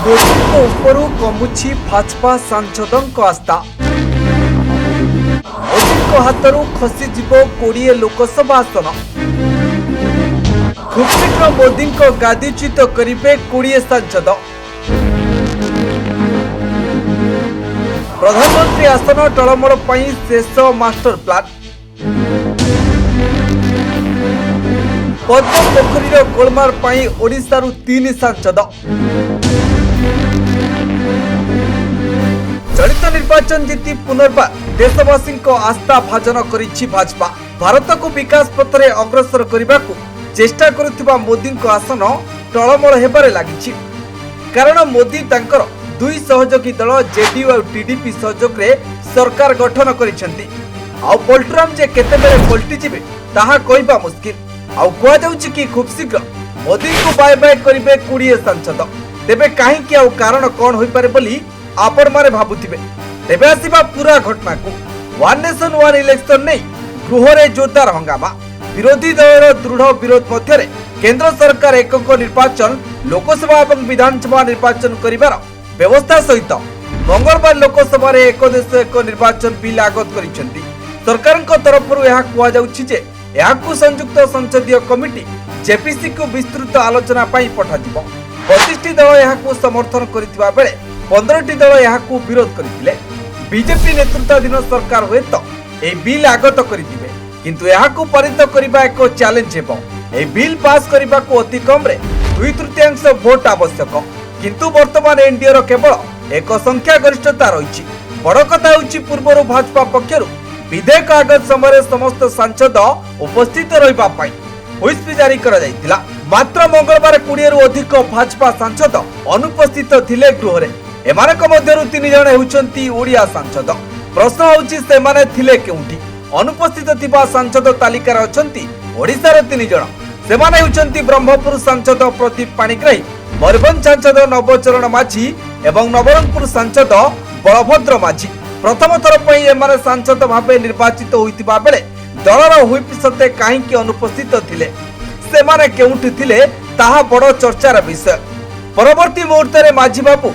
मोदी उपरू कमुछि भाजपा सांसदों आस्था मोदी हाथरू खसीज 20 लोकसभा आसन खूब शीघ्र मोदी गादीच्युत करेंगे 20 सांसद प्रधानमंत्री आसन टलमल शेष मास्टर प्लान पद्म पोखरी गोलमार ओडिशा 3 सांसद चलित निर्वाचन जीति पुनर्बार देशवासी आस्था भाजन करिछि भाजपा। भारत को विकास पथरे अग्रसर करने को चेष्टा करुथिबा मोदी आसन टलमल हेबारे लागिछि। कारण मोदी तांकर दुई सहयोगी दल जेडीयू और टीडीपी सहयोग रे सरकार गठन करिसेंती। आ पोल्ट्राम जे केतेबेले पलटि जिवे ताहा कहबा मुश्किल। आ कुआ जाउछि कि खूब शीघ्र मोदी को बाय बाय करिवे 20 सांसद। तेबे काहेकि आ कारण कोन होई पारे बोली आपण मारे भाबुथिबे। तेबे आसीबा पूरा घटना को वन नेशन वन इलेक्शन नहीं गृह रे जोरदार हंगामा विरोधी दलर दृढ़ विरोध मध्य केंद्र सरकार एकक निर्वाचन लोकसभा और विधानसभा निर्वाचन करिवार व्यवस्था सहित मंगलवार लोकसभा रे एक देश एक निर्वाचन बिल आगत करिसेंती। सरकार तरफ संयुक्त संसदीय कमिटी जेपीसी को विस्तृत आलोचना पठाଯିବ। 32 दल यह समर्थन करथिबा बेले 15टी दल यह विरोध करथिले। बीजेपी नेतृत्वाधीन सरकार हुए तो ए बिल आगत करिथिबे किंतु यह पारित करबा एक चैलेंज हेबो। ए बिल पास करबा को अति कम रे 2/3 वोट आवश्यक किंतु वर्तमान एनडीए रो केवल एक संख्या गरिष्ठता रही। बड़ कथा होछि पूर्व भाजपा पक्षरु विधेयक आगत समय समस्त सांसद उपस्थित रहिबा पई हुइस जारी करा जायतिला। मात्र मंगलवार 20 रु अधिक भाजपा सांसद अनुपस्थित थिले गृह रे। एमानक मध्यरु 3 जण हेउचंती ओडिया सांसद। प्रश्न होछि सेमाने थिले केउंठी? अनुपस्थित थिबा सांसद तालिकार अछंती ओडिसा रे 3 जण। सेमाने हेउचंती ब्रह्मपुर सांसद प्रदीप पाणिग्राही, मयूरभंज सांसद नवचरण माझी एवं नवरंगपुर सांसद बलभद्र माझी। प्रथम थर पई एमाने सांसद भाबे निर्वाचित होइतिबा बेले दलर हुइप सते काहेकि अनुपस्थित थिले, सेमाने केउंठी थिले ताहा बड़ चर्चार विषय। परवर्ती मुहूर्त रे माझी बाबू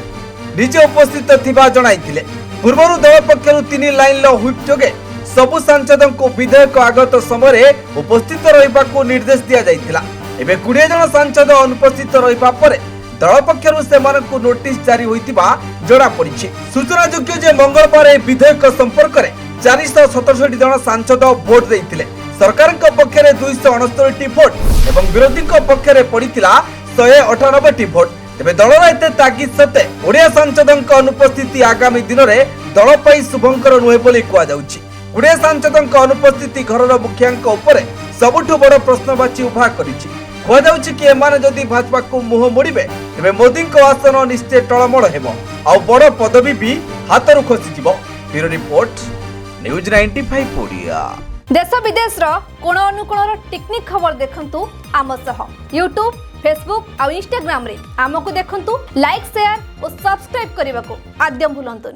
निजे उपस्थित थिबा जणाइथिले। पूर्वरु दल पक्षरु 3 लाइन हुइप जोगे सबु सांसदों को विधेयक आगत समय उपस्थित रहिबा को निर्देश दिया जाइथिला। एबे 20 जन सांसद अनुपस्थित रहिबा परे दल पक्षरु सेमानकु नोटिस जारी होइतिबा जणा पड़िछि। सूचना योग्य जे मंगलवार ए विधेयक संपर्क रे 467 जन सांसद वोट देइथिले। सरकार पक्ष में 269 भोट एवं विरोधी पक्ष में पड़ता 198 भोट। तेबे दलर एते तागिद सते ओडिया सांसदों अनुपस्थिति आगामी दिन में दल पाई शुभंकर नुहे बोली कह जाउछि। 20 सांसदों अनुपस्थिति घरर मुखियांक उपरे सबुठु बड़ प्रश्नवाची उभा करिछि। कह जाउछि कि एमाने जदि भाजपा को मुह मोड़िबे तेबे मोदी आसन निश्चय टलमल हेबो आ बड़ पदवी भी हाथरू खसीजिबो। Bureau report news 95 Odia. देश विदेश कोण अनुकोण टेक्निक खबर देखंतु आम सह यूट्यूब फेसबुक और इंस्टाग्राम रे आमको देखंतु लाइक शेयर और सब्सक्राइब करने को आद्य भूलंतुनि।